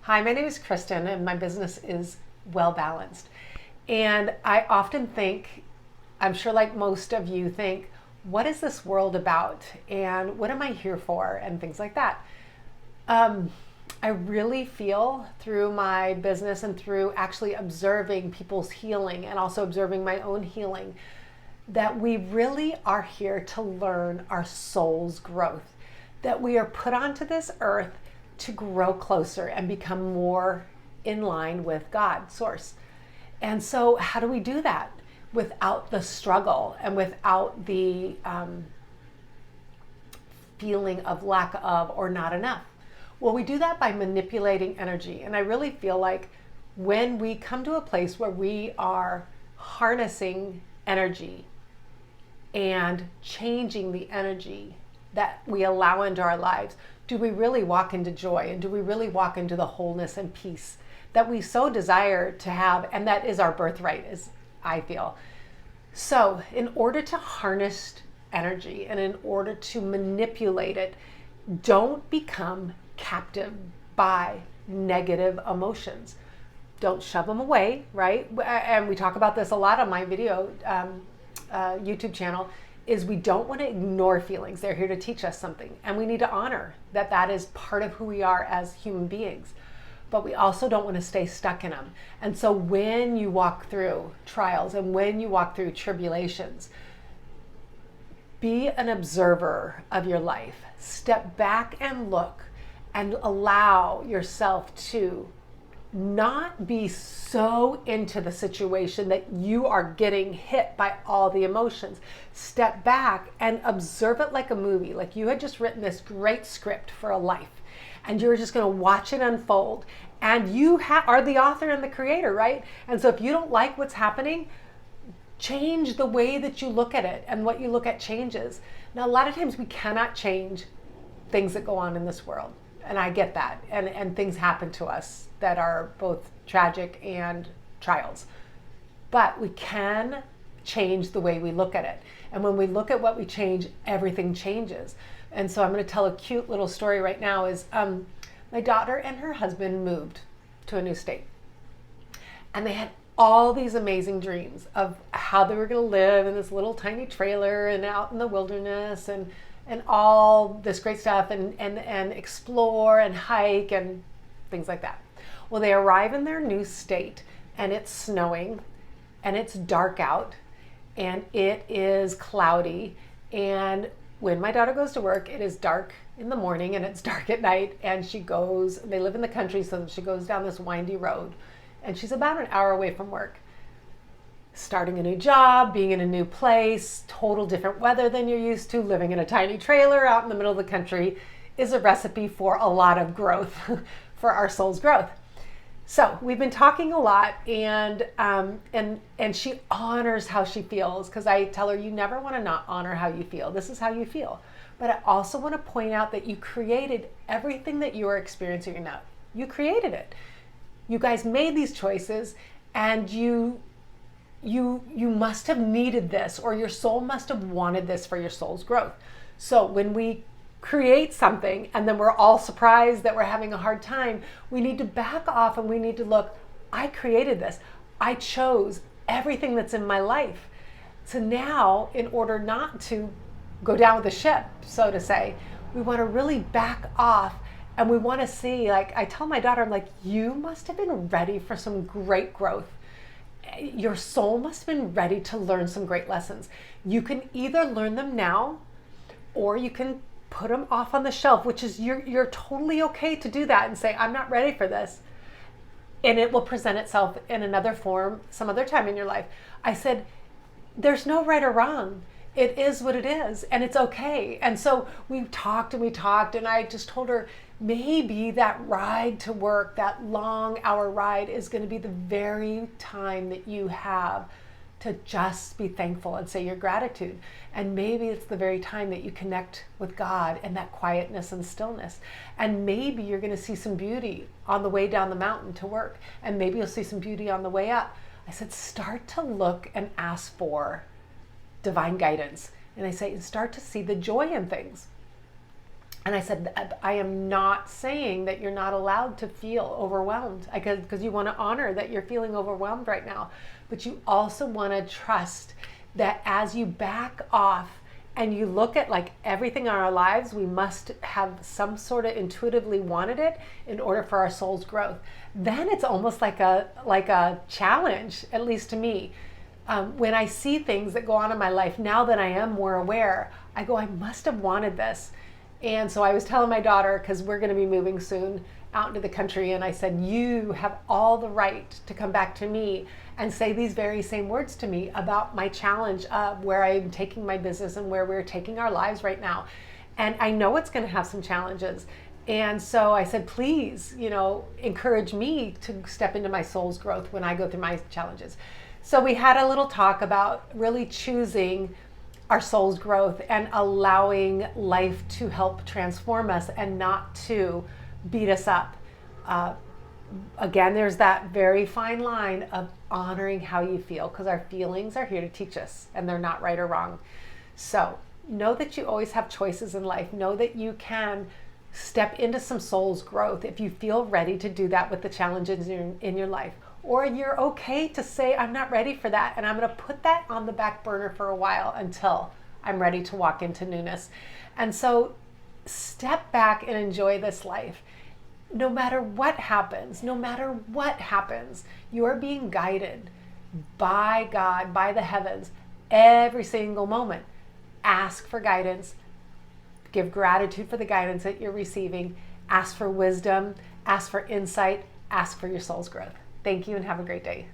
Hi, my name is Kristen, and my business is Well Balanced. And I often think, I'm sure like most of you think, what is this world about? And what am I here for? And things like that. Um, I really feel through my business and through actually observing people's healing and also observing my own healing that we really are here to learn our soul's growth, that we are put onto this earth to grow closer and become more in line with God, Source. And so, how do we do that without the struggle and without the feeling of lack of or not enough? Well, we do that by manipulating energy. And I really feel like when we come to a place where we are harnessing energy and changing the energy that we allow into our lives, do we really walk into joy, and do we really walk into the wholeness and peace that we so desire to have, and that is our birthright, as I feel. So in order to harness energy and in order to manipulate it, don't become captive by negative emotions. Don't shove them away, right? And we talk about this a lot on my video YouTube channel, is we don't want to ignore feelings. They're here to teach us something. And we need to honor that that is part of who we are as human beings. But we also don't want to stay stuck in them. And so when you walk through trials and when you walk through tribulations, be an observer of your life. Step back and look and allow yourself to not be so into the situation that you are getting hit by all the emotions. Step back and observe it like a movie, like you had just written this great script for a life and you're just going to watch it unfold, and you are the author and the creator, right? And so if you don't like what's happening, change the way that you look at it, and what you look at changes. Now, a lot of times we cannot change things that go on in this world, and I get that, and things happen to us that are both tragic and trials. But we can change the way we look at it. And when we look at what we change, everything changes. And so I'm going to tell a cute little story right now is my daughter and her husband moved to a new state. And they had all these amazing dreams of how they were going to live in this little tiny trailer and out in the wilderness and all this great stuff and explore and hike and things like that. Well, they arrive in their new state and it's snowing and it's dark out and it is cloudy. And when my daughter goes to work, it is dark in the morning and it's dark at night. And they live in the country, so she goes down this windy road and she's about an hour away from work. Starting a new job, being in a new place, total different weather than you're used to, living in a tiny trailer out in the middle of the country is a recipe for a lot of growth, for our soul's growth. So we've been talking a lot, and she honors how she feels, because I tell her you never want to not honor how you feel. This is how you feel. But I also want to point out that you created everything that you are experiencing now. You created it. You guys made these choices, and you must have needed this, or your soul must have wanted this for your soul's growth. So when we create something and then we're all surprised that we're having a hard time, we need to back off and we need to look, I created this. I chose everything that's in my life. So now, in order not to go down with the ship, so to say, we want to really back off, and we want to see, like I tell my daughter, I'm like, you must have been ready for some great growth. Your soul must have been ready to learn some great lessons. You can either learn them now, or you can put them off on the shelf, which is you're totally okay to do that and say, I'm not ready for this. And it will present itself in another form some other time in your life. I said, there's no right or wrong. It is what it is, and it's okay. And so we talked, and I just told her, maybe that ride to work, that long hour ride, is going to be the very time that you have to just be thankful and say your gratitude. And maybe it's the very time that you connect with God and that quietness and stillness. And maybe you're going to see some beauty on the way down the mountain to work. And maybe you'll see some beauty on the way up. I said, start to look and ask for divine guidance. And I say, start to see the joy in things. And I said, I am not saying that you're not allowed to feel overwhelmed, because you want to honor that you're feeling overwhelmed right now. But you also want to trust that as you back off and you look at like everything in our lives, we must have some sort of intuitively wanted it in order for our soul's growth. Then it's almost like a challenge, at least to me. When I see things that go on in my life, now that I am more aware, I go, I must have wanted this. And so I was telling my daughter, because we're going to be moving soon out into the country, and I said, you have all the right to come back to me and say these very same words to me about my challenge of where I'm taking my business and where we're taking our lives right now. And I know it's going to have some challenges. And so I said, please, encourage me to step into my soul's growth when I go through my challenges. So we had a little talk about really choosing our soul's growth and allowing life to help transform us and not to beat us up. Again, there's that very fine line of honoring how you feel, because our feelings are here to teach us and they're not right or wrong. So know that you always have choices in life. Know that you can step into some soul's growth if you feel ready to do that with the challenges in your life. Or you're okay to say, I'm not ready for that, and I'm going to put that on the back burner for a while until I'm ready to walk into newness. And so step back and enjoy this life. No matter what happens, you are being guided by God, by the heavens, every single moment. Ask for guidance. Give gratitude for the guidance that you're receiving. Ask for wisdom. Ask for insight. Ask for your soul's growth. Thank you and have a great day.